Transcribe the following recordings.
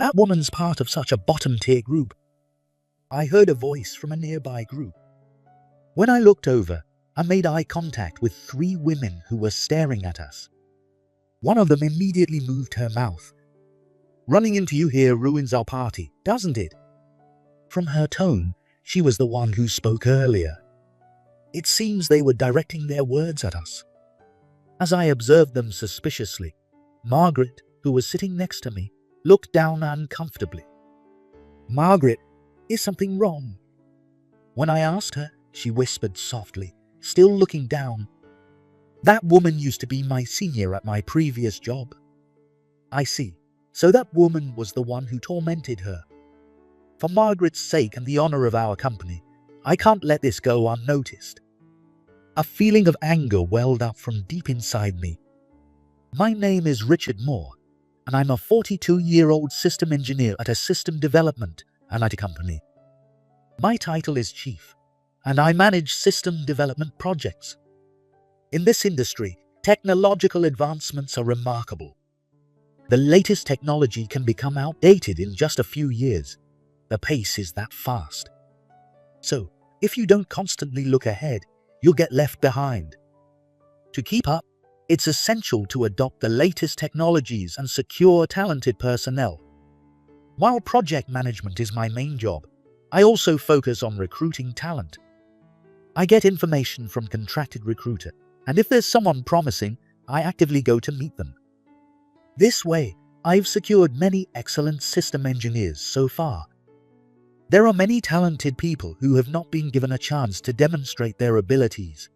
That woman's part of such a bottom-tier group. I heard a voice from a nearby group. When I looked over, I made eye contact with 3 women who were staring at us. One of them immediately moved her mouth. "Running into you here ruins our party, doesn't it?" From her tone, she was the one who spoke earlier. It seems they were directing their words at us. As I observed them suspiciously, Margaret, who was sitting next to me, looked down uncomfortably. "Margaret, is something wrong?" When I asked her, she whispered softly, still looking down. "That woman used to be my senior at my previous job." "I see. So that woman was the one who tormented her. For Margaret's sake and the honor of our company, I can't let this go unnoticed." A feeling of anger welled up from deep inside me. My name is Richard Moore, and I'm a 42-year-old system engineer at a system development and aita company. My title is Chief, and I manage system development projects. In this industry, technological advancements are remarkable. The latest technology can become outdated in just a few years. The pace is that fast. So, if you don't constantly look ahead, you'll get left behind. To keep up, it's essential to adopt the latest technologies and secure talented personnel. While project management is my main job, I also focus on recruiting talent. I get information from contracted recruiter, and if there's someone promising, I actively go to meet them. This way, I've secured many excellent system engineers so far. There are many talented people who have not been given a chance to demonstrate their abilities.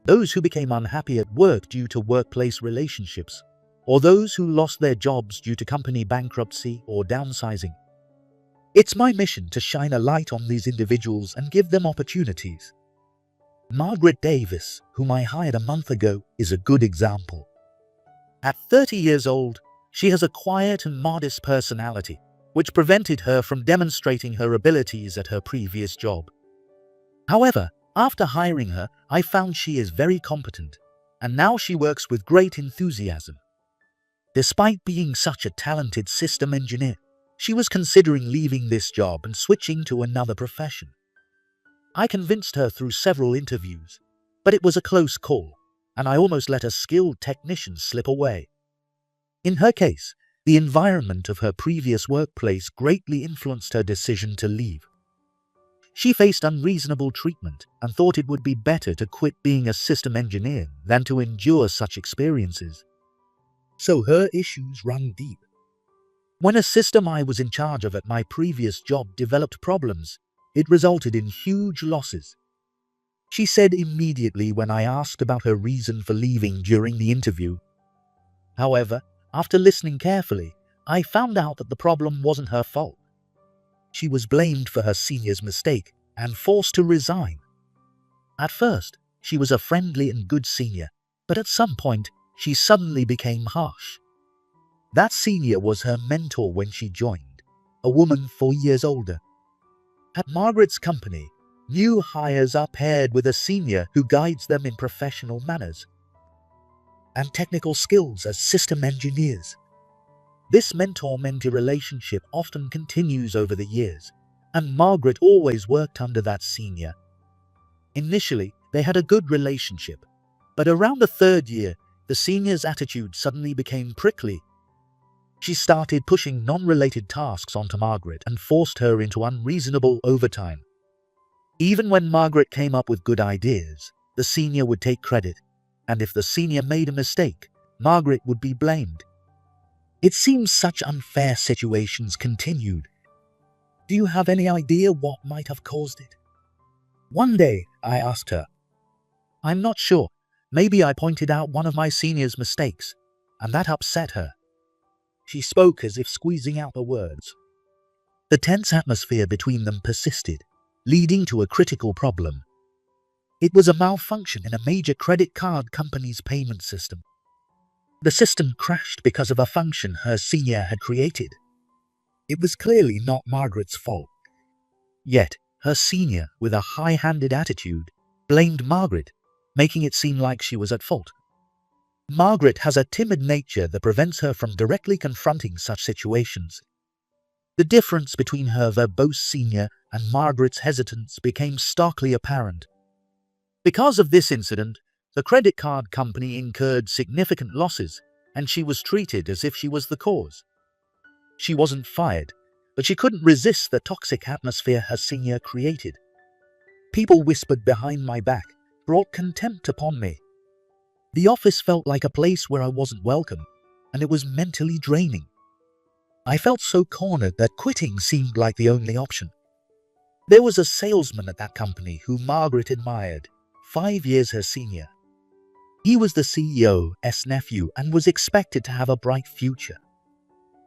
Those who became unhappy at work due to workplace relationships, or those who lost their jobs due to company bankruptcy or downsizing. It's my mission to shine a light on these individuals and give them opportunities. Margaret Davis, whom I hired a month ago, is a good example. At 30 years old, she has a quiet and modest personality, which prevented her from demonstrating her abilities at her previous job. However, after hiring her, I found she is very competent, and now she works with great enthusiasm. Despite being such a talented system engineer, she was considering leaving this job and switching to another profession. I convinced her through several interviews, but it was a close call, and I almost let a skilled technician slip away. In her case, the environment of her previous workplace greatly influenced her decision to leave. She faced unreasonable treatment and thought it would be better to quit being a system engineer than to endure such experiences. So her issues run deep. When a system I was in charge of at my previous job developed problems, it resulted in huge losses. She said immediately when I asked about her reason for leaving during the interview. However, after listening carefully, I found out that the problem wasn't her fault. She was blamed for her senior's mistake and forced to resign. At first, she was a friendly and good senior, but at some point, she suddenly became harsh. That senior was her mentor when she joined, a woman 4 years older. At Margaret's company, new hires are paired with a senior who guides them in professional manners and technical skills as system engineers. This mentor-mentee relationship often continues over the years, and Margaret always worked under that senior. Initially, they had a good relationship, but around the 3rd year, the senior's attitude suddenly became prickly. She started pushing non-related tasks onto Margaret and forced her into unreasonable overtime. Even when Margaret came up with good ideas, the senior would take credit, and if the senior made a mistake, Margaret would be blamed. It seems such unfair situations continued. Do you have any idea what might have caused it? One day, I asked her. I'm not sure. Maybe I pointed out one of my senior's mistakes, and that upset her. She spoke as if squeezing out the words. The tense atmosphere between them persisted, leading to a critical problem. It was a malfunction in a major credit card company's payment system. The system crashed because of a function her senior had created. It was clearly not Margaret's fault. Yet, her senior, with a high-handed attitude, blamed Margaret, making it seem like she was at fault. Margaret has a timid nature that prevents her from directly confronting such situations, The difference between her verbose senior and Margaret's hesitance became starkly apparent. Because of this incident, the credit card company incurred significant losses, and she was treated as if she was the cause. She wasn't fired, but she couldn't resist the toxic atmosphere her senior created. People whispered behind my back, brought contempt upon me. The office felt like a place where I wasn't welcome, and it was mentally draining. I felt so cornered that quitting seemed like the only option. There was a salesman at that company who Margaret admired, 5 years her senior. He was the CEO's nephew and was expected to have a bright future.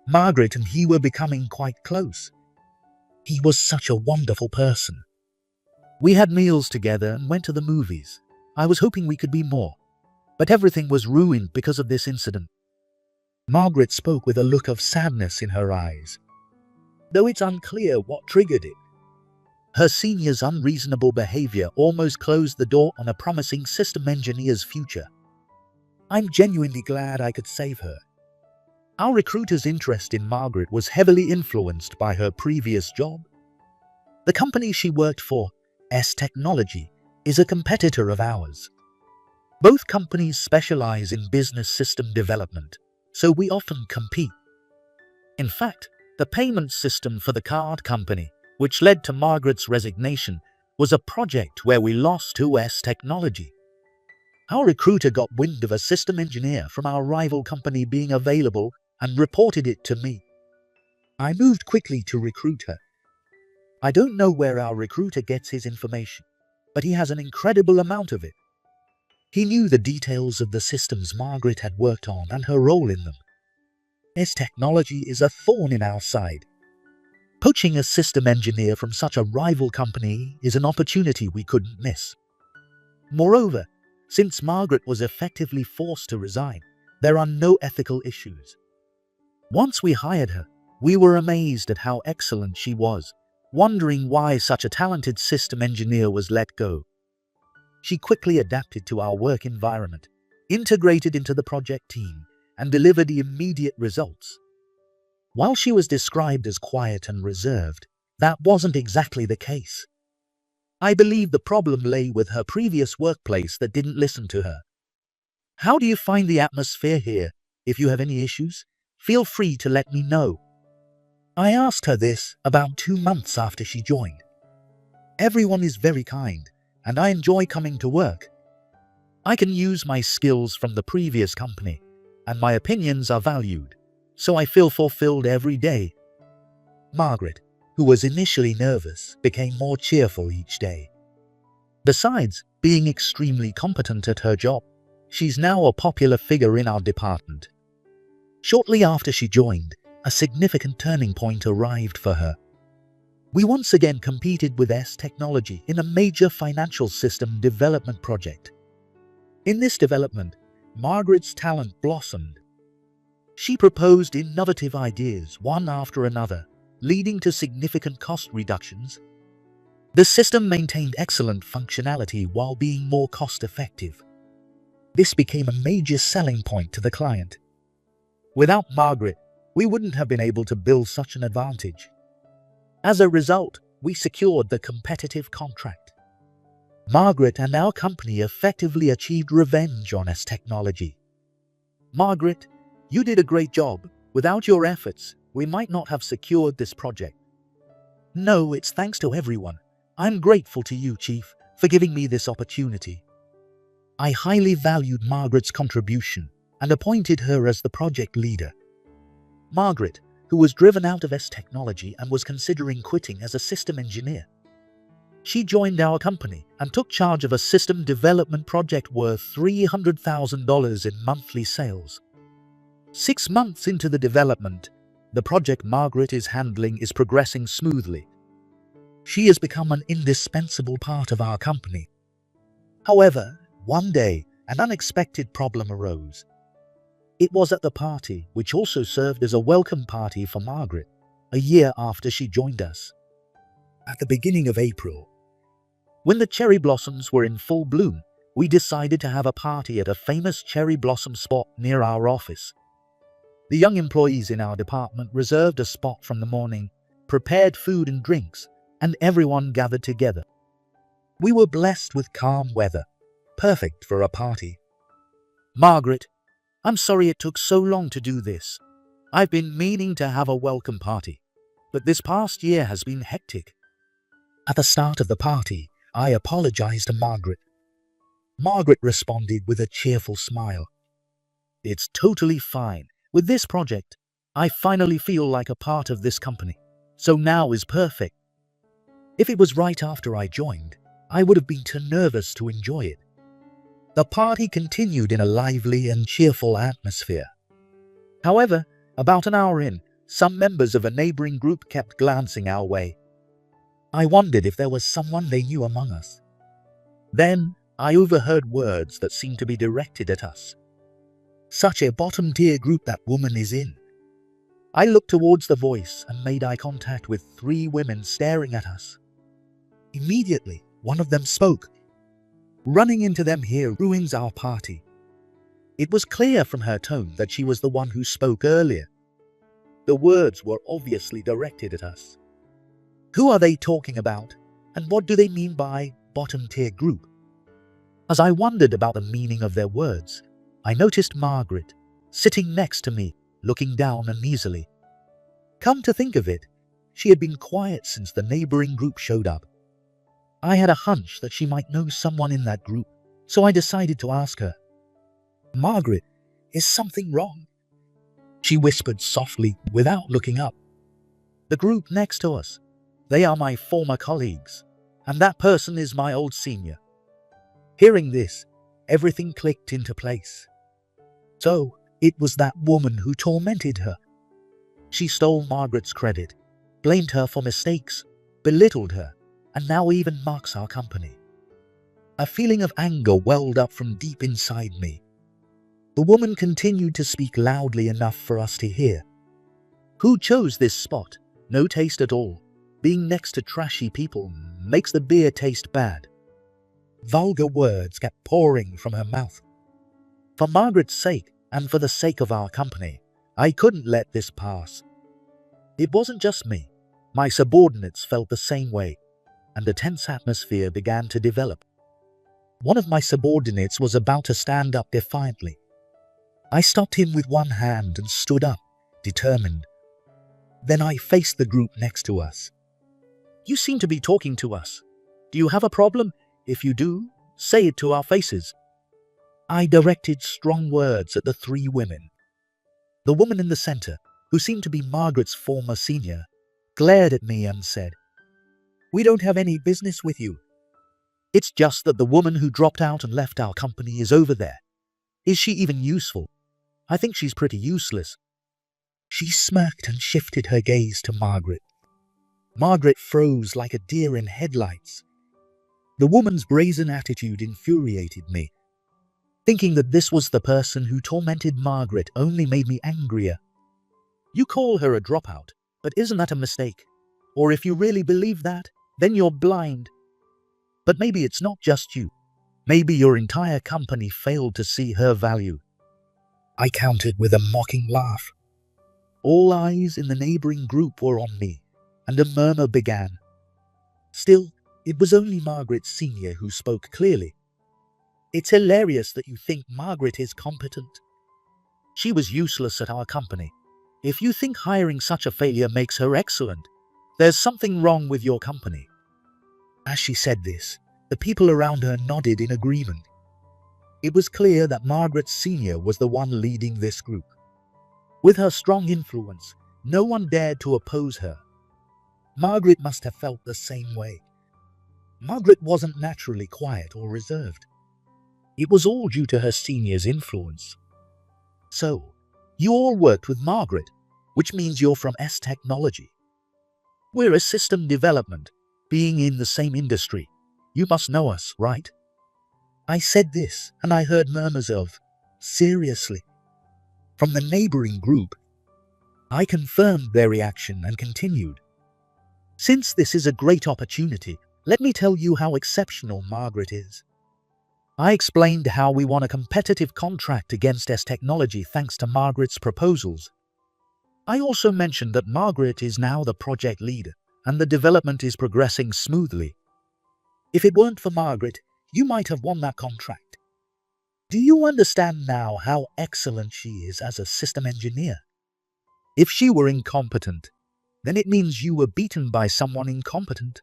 Margaret and he were becoming quite close. He was such a wonderful person. We had meals together and went to the movies. I was hoping we could be more, but everything was ruined because of this incident. Margaret spoke with a look of sadness in her eyes, though it's unclear what triggered it. Her senior's unreasonable behavior almost closed the door on a promising system engineer's future. I'm genuinely glad I could save her. Our recruiter's interest in Margaret was heavily influenced by her previous job. The company she worked for, Technology, is a competitor of ours. Both companies specialize in business system development, so we often compete. In fact, the payment system for the card company, which led to Margaret's resignation, was a project where we lost to Technology. Our recruiter got wind of a system engineer from our rival company being available and reported it to me. I moved quickly to recruit her. I don't know where our recruiter gets his information, but he has an incredible amount of it. He knew the details of the systems Margaret had worked on and her role in them. Technology is a thorn in our side. Poaching a system engineer from such a rival company is an opportunity we couldn't miss. Moreover, since Margaret was effectively forced to resign, there are no ethical issues. Once we hired her, we were amazed at how excellent she was, wondering why such a talented system engineer was let go. She quickly adapted to our work environment, integrated into the project team, and delivered immediate results. While she was described as quiet and reserved, that wasn't exactly the case. I believe the problem lay with her previous workplace that didn't listen to her. How do you find the atmosphere here? If you have any issues, feel free to let me know. I asked her this about 2 months after she joined. Everyone is very kind, and I enjoy coming to work. I can use my skills from the previous company, and my opinions are valued, so I feel fulfilled every day. Margaret, who was initially nervous, became more cheerful each day. Besides being extremely competent at her job, she's now a popular figure in our department. Shortly after she joined, a significant turning point arrived for her. We once again competed with Technology in a major financial system development project. In this development, Margaret's talent blossomed. She proposed innovative ideas one after another, leading to significant cost reductions. The system maintained excellent functionality while being more cost-effective. This became a major selling point to the client. Without Margaret, we wouldn't have been able to build such an advantage. As a result, we secured the competitive contract. Margaret and our company effectively achieved revenge on Technology. Margaret, you did a great job. Without your efforts, we might not have secured this project. No, it's thanks to everyone. I'm grateful to you, Chief, for giving me this opportunity. I highly valued Margaret's contribution and appointed her as the project leader. Margaret, who was driven out of Technology and was considering quitting as a system engineer. She joined our company and took charge of a system development project worth $300,000 in monthly sales. 6 months into the development, the project Margaret is handling is progressing smoothly. She has become an indispensable part of our company. However, one day, an unexpected problem arose. It was at the party, which also served as a welcome party for Margaret, a year after she joined us. At the beginning of April, when the cherry blossoms were in full bloom, we decided to have a party at a famous cherry blossom spot near our office. The young employees in our department reserved a spot from the morning, prepared food and drinks, and everyone gathered together. We were blessed with calm weather, perfect for a party. Margaret, I'm sorry it took so long to do this. I've been meaning to have a welcome party, but this past year has been hectic. At the start of the party, I apologized to Margaret. Margaret responded with a cheerful smile. It's totally fine. With this project, I finally feel like a part of this company, so now is perfect. If it was right after I joined, I would have been too nervous to enjoy it. The party continued in a lively and cheerful atmosphere. However, about an hour in, some members of a neighboring group kept glancing our way. I wondered if there was someone they knew among us. Then, I overheard words that seemed to be directed at us. Such a bottom-tier group that woman is in. I looked towards the voice and made eye contact with 3 women staring at us. Immediately, one of them spoke. Running into them here ruins our party. It was clear from her tone that she was the one who spoke earlier. The words were obviously directed at us. Who are they talking about, and what do they mean by bottom-tier group? As I wondered about the meaning of their words, I noticed Margaret, sitting next to me, looking down uneasily. Come to think of it, she had been quiet since the neighboring group showed up. I had a hunch that she might know someone in that group, so I decided to ask her. Margaret, is something wrong? She whispered softly without looking up. The group next to us, they are my former colleagues, and that person is my old senior. Hearing this, everything clicked into place. So, it was that woman who tormented her. She stole Margaret's credit, blamed her for mistakes, belittled her, and now even mocks our company. A feeling of anger welled up from deep inside me. The woman continued to speak loudly enough for us to hear. Who chose this spot? No taste at all. Being next to trashy people makes the beer taste bad. Vulgar words kept pouring from her mouth. For Margaret's sake, and for the sake of our company, I couldn't let this pass. It wasn't just me. My subordinates felt the same way, and a tense atmosphere began to develop. One of my subordinates was about to stand up defiantly. I stopped him with one hand and stood up, determined. Then I faced the group next to us. You seem to be talking to us. Do you have a problem? If you do, say it to our faces. I directed strong words at the 3 women. The woman in the center, who seemed to be Margaret's former senior, glared at me and said, We don't have any business with you. It's just that the woman who dropped out and left our company is over there. Is she even useful? I think she's pretty useless. She smirked and shifted her gaze to Margaret. Margaret froze like a deer in headlights. The woman's brazen attitude infuriated me. Thinking that this was the person who tormented Margaret only made me angrier. You call her a dropout, but isn't that a mistake? Or if you really believe that, then you're blind. But maybe it's not just you. Maybe your entire company failed to see her value. I countered with a mocking laugh. All eyes in the neighboring group were on me, and a murmur began. Still, it was only Margaret Senior who spoke clearly. It's hilarious that you think Margaret is competent. She was useless at our company. If you think hiring such a failure makes her excellent, there's something wrong with your company. As she said this, the people around her nodded in agreement. It was clear that Margaret Senior was the one leading this group. With her strong influence, no one dared to oppose her. Margaret must have felt the same way. Margaret wasn't naturally quiet or reserved. It was all due to her senior's influence. So, you all worked with Margaret, which means you're from S Technology. We're a system development, being in the same industry. You must know us, right? I said this, and I heard murmurs of, seriously, from the neighboring group. I confirmed their reaction and continued. Since this is a great opportunity, let me tell you how exceptional Margaret is. I explained how we won a competitive contract against S Technology thanks to Margaret's proposals. I also mentioned that Margaret is now the project leader and the development is progressing smoothly. If it weren't for Margaret, you might have won that contract. Do you understand now how excellent she is as a system engineer? If she were incompetent, then it means you were beaten by someone incompetent.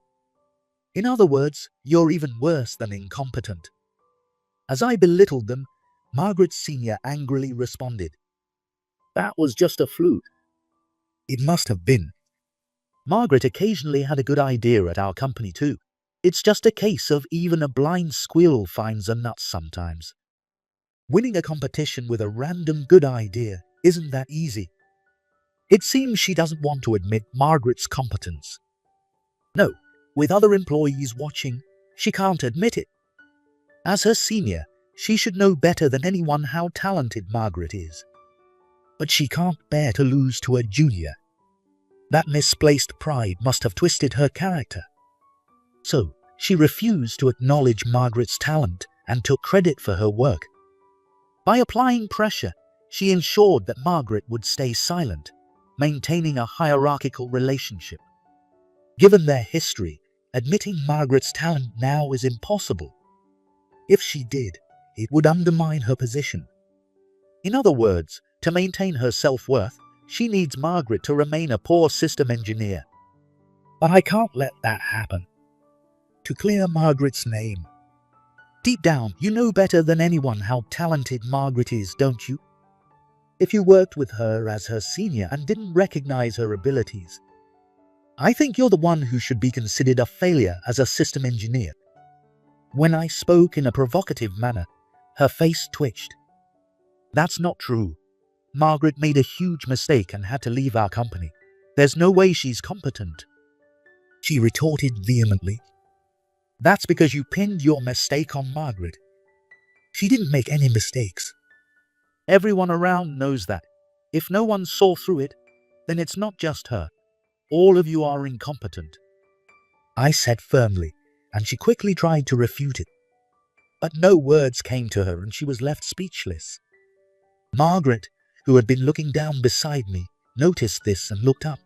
In other words, you're even worse than incompetent. As I belittled them, Margaret Sr. angrily responded, "That was just a fluke." It must have been. Margaret occasionally had a good idea at our company too. It's just a case of even a blind squirrel finds a nut sometimes. Winning a competition with a random good idea isn't that easy. It seems she doesn't want to admit Margaret's competence. No, with other employees watching, she can't admit it. As her senior, she should know better than anyone how talented Margaret is. But she can't bear to lose to a junior. That misplaced pride must have twisted her character. So, she refused to acknowledge Margaret's talent and took credit for her work. By applying pressure, she ensured that Margaret would stay silent, maintaining a hierarchical relationship. Given their history, admitting Margaret's talent now is impossible. If she did, it would undermine her position. In other words, to maintain her self-worth, she needs Margaret to remain a poor system engineer. But I can't let that happen. To clear Margaret's name. Deep down, you know better than anyone how talented Margaret is, don't you? If you worked with her as her senior and didn't recognize her abilities, I think you're the one who should be considered a failure as a system engineer. When I spoke in a provocative manner, her face twitched. That's not true. Margaret made a huge mistake and had to leave our company. There's no way she's competent. She retorted vehemently. That's because you pinned your mistake on Margaret. She didn't make any mistakes. Everyone around knows that. If no one saw through it, then it's not just her. All of you are incompetent. I said firmly, and she quickly tried to refute it. But no words came to her and she was left speechless. Margaret, who had been looking down beside me, noticed this and looked up.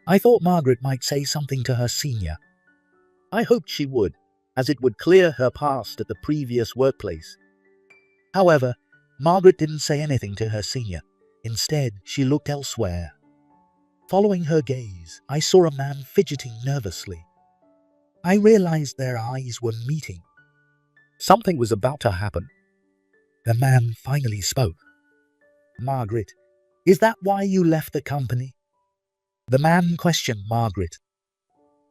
I thought Margaret might say something to her senior. I hoped she would, as it would clear her past at the previous workplace. However, Margaret didn't say anything to her senior. Instead, she looked elsewhere. Following her gaze, I saw a man fidgeting nervously. I realized their eyes were meeting. Something was about to happen. The man finally spoke. "Margaret, is that why you left the company?" The man questioned Margaret.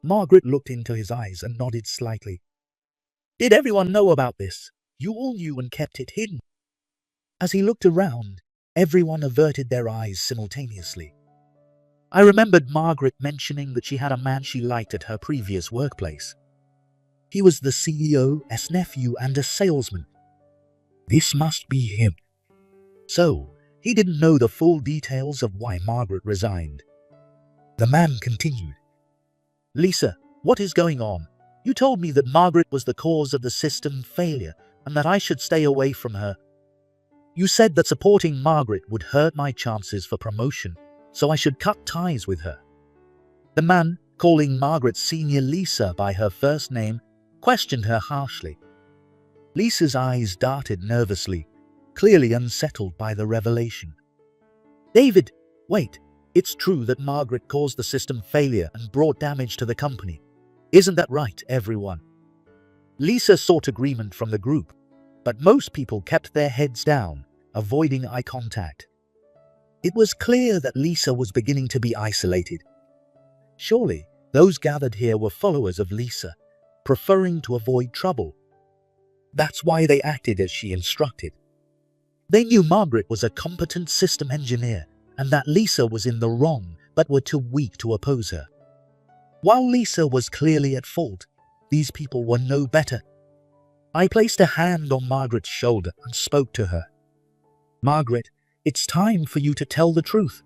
Margaret looked into his eyes and nodded slightly. "Did everyone know about this? You all knew and kept it hidden." As he looked around, everyone averted their eyes simultaneously. I remembered Margaret mentioning that she had a man she liked at her previous workplace. He was the CEO's nephew and a salesman. This must be him. So, he didn't know the full details of why Margaret resigned. The man continued. "Lisa, what is going on? You told me that Margaret was the cause of the system failure and that I should stay away from her. You said that supporting Margaret would hurt my chances for promotion, so I should cut ties with her." The man, calling Margaret Senior Lisa by her first name, questioned her harshly. Lisa's eyes darted nervously, clearly unsettled by the revelation. "David, wait. It's true that Margaret caused the system failure and brought damage to the company. Isn't that right, everyone?" Lisa sought agreement from the group, but most people kept their heads down, avoiding eye contact. It was clear that Lisa was beginning to be isolated. Surely, those gathered here were followers of Lisa, preferring to avoid trouble. That's why they acted as she instructed. They knew Margaret was a competent system engineer, and that Lisa was in the wrong, but were too weak to oppose her. While Lisa was clearly at fault, these people were no better. I placed a hand on Margaret's shoulder and spoke to her. "Margaret, it's time for you to tell the truth.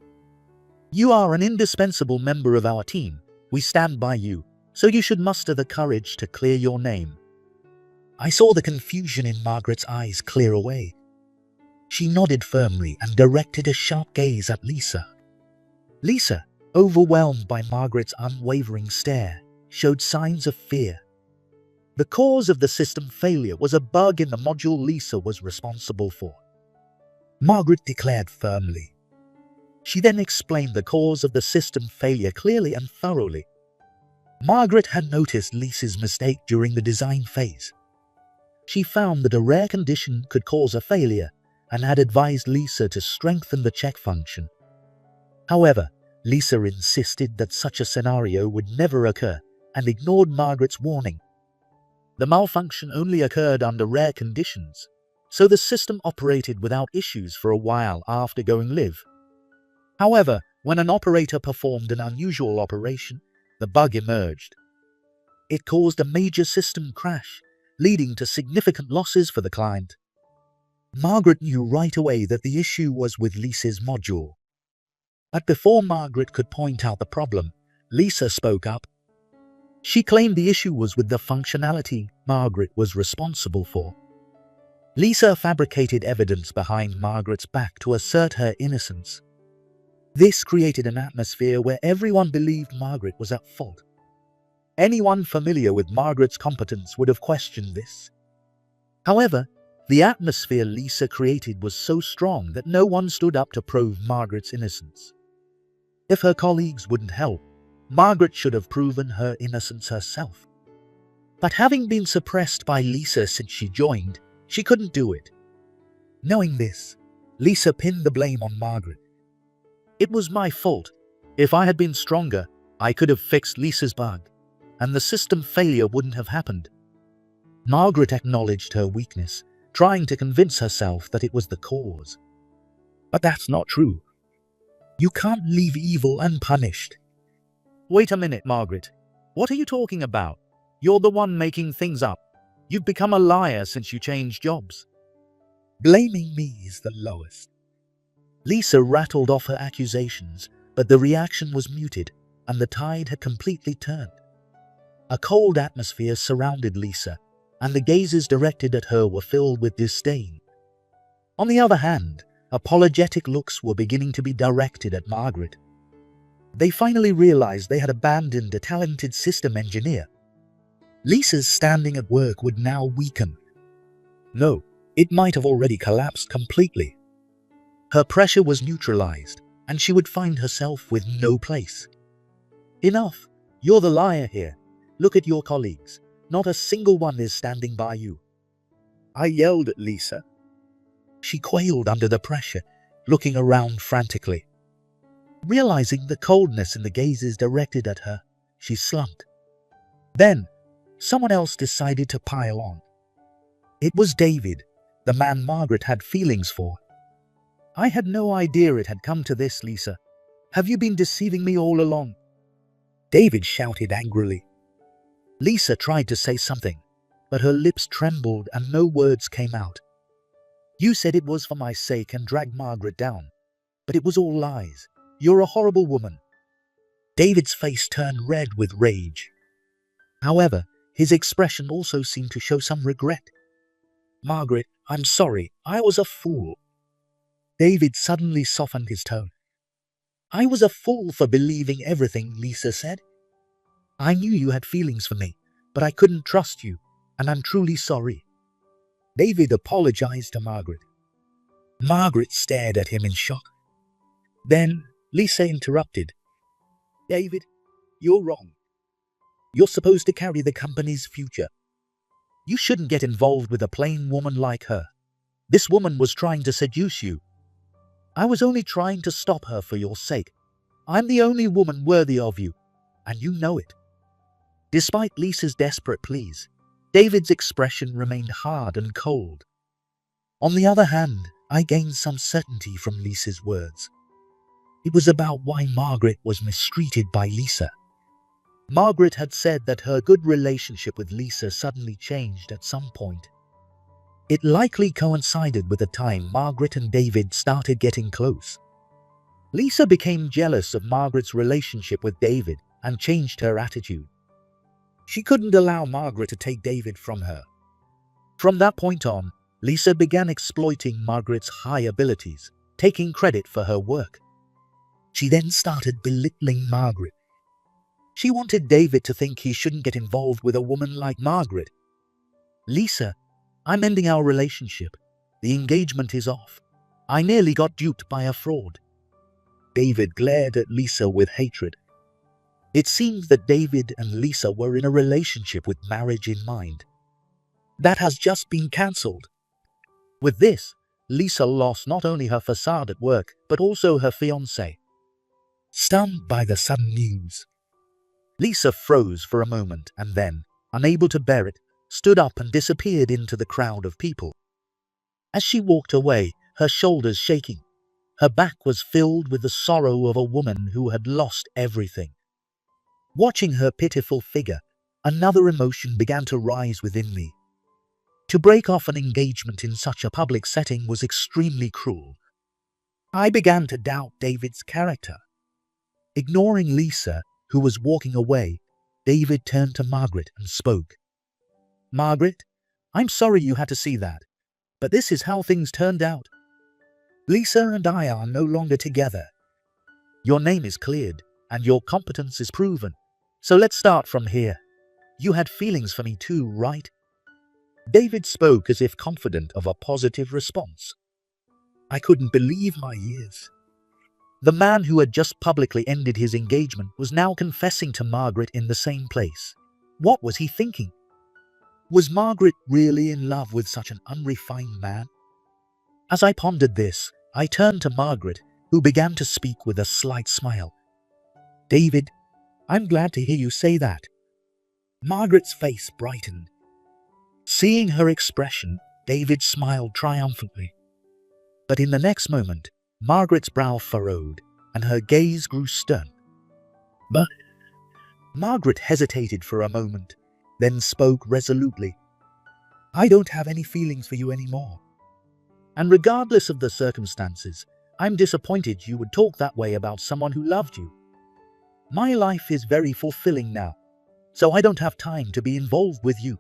You are an indispensable member of our team. We stand by you, so you should muster the courage to clear your name." I saw the confusion in Margaret's eyes clear away. She nodded firmly and directed a sharp gaze at Lisa. Lisa, overwhelmed by Margaret's unwavering stare, showed signs of fear. The cause of the system failure was a bug in the module Lisa was responsible for, Margaret declared firmly. She then explained the cause of the system failure clearly and thoroughly. Margaret had noticed Lisa's mistake during the design phase. She found that a rare condition could cause a failure and had advised Lisa to strengthen the check function. However, Lisa insisted that such a scenario would never occur and ignored Margaret's warning. The malfunction only occurred under rare conditions, so the system operated without issues for a while after going live. However, when an operator performed an unusual operation, the bug emerged. It caused a major system crash, leading to significant losses for the client. Margaret knew right away that the issue was with Lisa's module. But before Margaret could point out the problem, Lisa spoke up. She claimed the issue was with the functionality Margaret was responsible for. Lisa fabricated evidence behind Margaret's back to assert her innocence. This created an atmosphere where everyone believed Margaret was at fault. Anyone familiar with Margaret's competence would have questioned this. However, the atmosphere Lisa created was so strong that no one stood up to prove Margaret's innocence. If her colleagues wouldn't help, Margaret should have proven her innocence herself. But having been suppressed by Lisa since she joined, she couldn't do it. Knowing this, Lisa pinned the blame on Margaret. It was my fault. If I had been stronger, I could have fixed Lisa's bug, and the system failure wouldn't have happened. Margaret acknowledged her weakness, trying to convince herself that it was the cause. But that's not true. You can't leave evil unpunished. Wait a minute, Margaret. What are you talking about? You're the one making things up. You've become a liar since you changed jobs. Blaming me is the lowest. Lisa rattled off her accusations, but the reaction was muted, and the tide had completely turned. A cold atmosphere surrounded Lisa, and the gazes directed at her were filled with disdain. On the other hand, apologetic looks were beginning to be directed at Margaret. They finally realized they had abandoned a talented system engineer. Lisa's standing at work would now weaken. No, it might have already collapsed completely. Her pressure was neutralized, and she would find herself with no place. Enough! You're the liar here. Look at your colleagues. Not a single one is standing by you. I yelled at Lisa. She quailed under the pressure, looking around frantically. Realizing the coldness in the gazes directed at her, she slumped. Then, someone else decided to pile on. It was David, the man Margaret had feelings for. I had no idea it had come to this, Lisa. Have you been deceiving me all along? David shouted angrily. Lisa tried to say something, but her lips trembled and no words came out. You said it was for my sake and dragged Margaret down, but it was all lies. You're a horrible woman. David's face turned red with rage. However, his expression also seemed to show some regret. Margaret, I'm sorry, I was a fool. David suddenly softened his tone. I was a fool for believing everything Lisa said. I knew you had feelings for me, but I couldn't trust you, and I'm truly sorry. David apologized to Margaret. Margaret stared at him in shock. Then Lisa interrupted. David, you're wrong. You're supposed to carry the company's future. You shouldn't get involved with a plain woman like her. This woman was trying to seduce you. I was only trying to stop her for your sake. I'm the only woman worthy of you, and you know it. Despite Lisa's desperate pleas, David's expression remained hard and cold. On the other hand, I gained some certainty from Lisa's words. It was about why Margaret was mistreated by Lisa. Margaret had said that her good relationship with Lisa suddenly changed at some point. It likely coincided with the time Margaret and David started getting close. Lisa became jealous of Margaret's relationship with David and changed her attitude. She couldn't allow Margaret to take David from her. From that point on, Lisa began exploiting Margaret's high abilities, taking credit for her work. She then started belittling Margaret. She wanted David to think he shouldn't get involved with a woman like Margaret. "Lisa, I'm ending our relationship. The engagement is off. I nearly got duped by a fraud." David glared at Lisa with hatred. It seemed that David and Lisa were in a relationship with marriage in mind. That has just been cancelled. With this, Lisa lost not only her facade at work, but also her fiancé. Stunned by the sudden news, Lisa froze for a moment and then, unable to bear it, stood up and disappeared into the crowd of people. As she walked away, her shoulders shaking, her back was filled with the sorrow of a woman who had lost everything. Watching her pitiful figure, another emotion began to rise within me. To break off an engagement in such a public setting was extremely cruel. I began to doubt David's character. Ignoring Lisa, who was walking away, David turned to Margaret and spoke. "Margaret, I'm sorry you had to see that, but this is how things turned out. Lisa and I are no longer together. Your name is cleared, and your competence is proven. So let's start from here. You had feelings for me too, right?" David spoke as if confident of a positive response. I couldn't believe my ears. The man who had just publicly ended his engagement was now confessing to Margaret in the same place. What was he thinking? Was Margaret really in love with such an unrefined man? As I pondered this, I turned to Margaret, who began to speak with a slight smile. "David, I'm glad to hear you say that." Margaret's face brightened. Seeing her expression, David smiled triumphantly. But in the next moment, Margaret's brow furrowed, and her gaze grew stern. "But—" Margaret hesitated for a moment, then spoke resolutely. "I don't have any feelings for you anymore. And regardless of the circumstances, I'm disappointed you would talk that way about someone who loved you. My life is very fulfilling now, so I don't have time to be involved with you."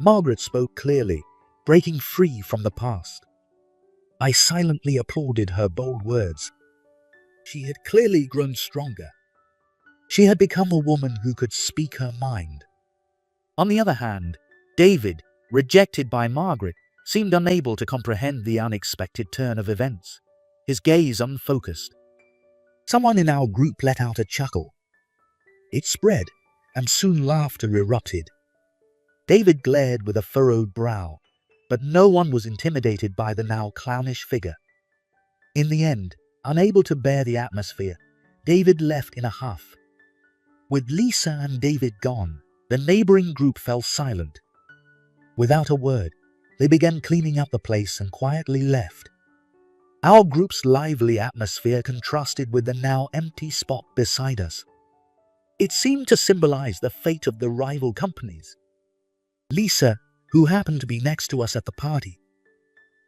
Margaret spoke clearly, breaking free from the past. I silently applauded her bold words. She had clearly grown stronger. She had become a woman who could speak her mind. On the other hand, David, rejected by Margaret, seemed unable to comprehend the unexpected turn of events, his gaze unfocused. Someone in our group let out a chuckle. It spread, and soon laughter erupted. David glared with a furrowed brow, but no one was intimidated by the now clownish figure. In the end, unable to bear the atmosphere, David left in a huff. With Lisa and David gone, the neighboring group fell silent. Without a word, they began cleaning up the place and quietly left. Our group's lively atmosphere contrasted with the now empty spot beside us. It seemed to symbolize the fate of the rival companies. Lisa, who happened to be next to us at the party.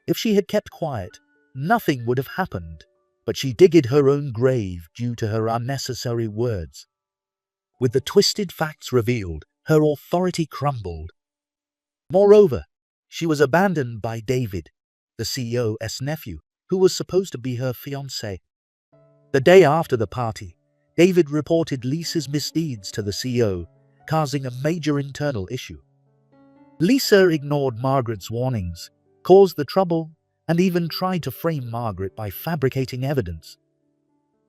If she had kept quiet, nothing would have happened, but she digged her own grave due to her unnecessary words. With the twisted facts revealed, her authority crumbled. Moreover, she was abandoned by David, the CEO's nephew, who was supposed to be her fiancé. The day after the party, David reported Lisa's misdeeds to the CEO, causing a major internal issue. Lisa ignored Margaret's warnings, caused the trouble, and even tried to frame Margaret by fabricating evidence.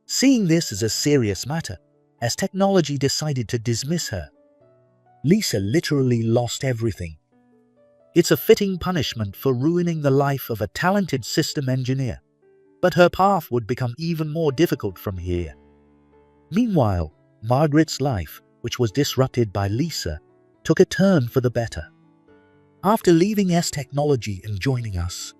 Seeing this as a serious matter, as technology decided to dismiss her, Lisa literally lost everything. It's a fitting punishment for ruining the life of a talented system engineer, but her path would become even more difficult from here. Meanwhile, Margaret's life, which was disrupted by Lisa, took a turn for the better. After leaving S-Technology and joining us,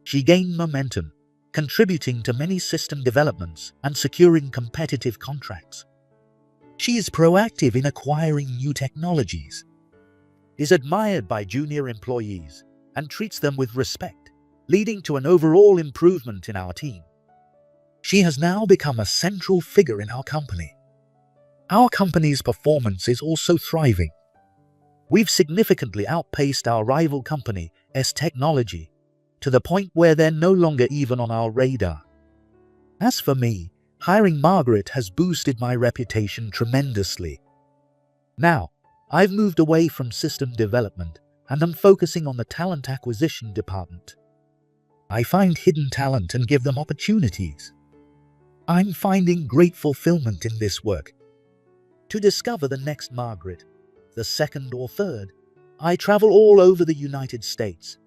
she gained momentum, contributing to many system developments and securing competitive contracts. She is proactive in acquiring new technologies, is admired by junior employees, and treats them with respect, leading to an overall improvement in our team. She has now become a central figure in our company. Our company's performance is also thriving. We've significantly outpaced our rival company, S-Technology, to the point where they're no longer even on our radar. As for me, Hiring Margaret has boosted my reputation tremendously. Now, I've moved away from system development and I'm focusing on the talent acquisition department. I find hidden talent and give them opportunities. I'm finding great fulfillment in this work. To discover the next Margaret, the second or third, I travel all over the United States.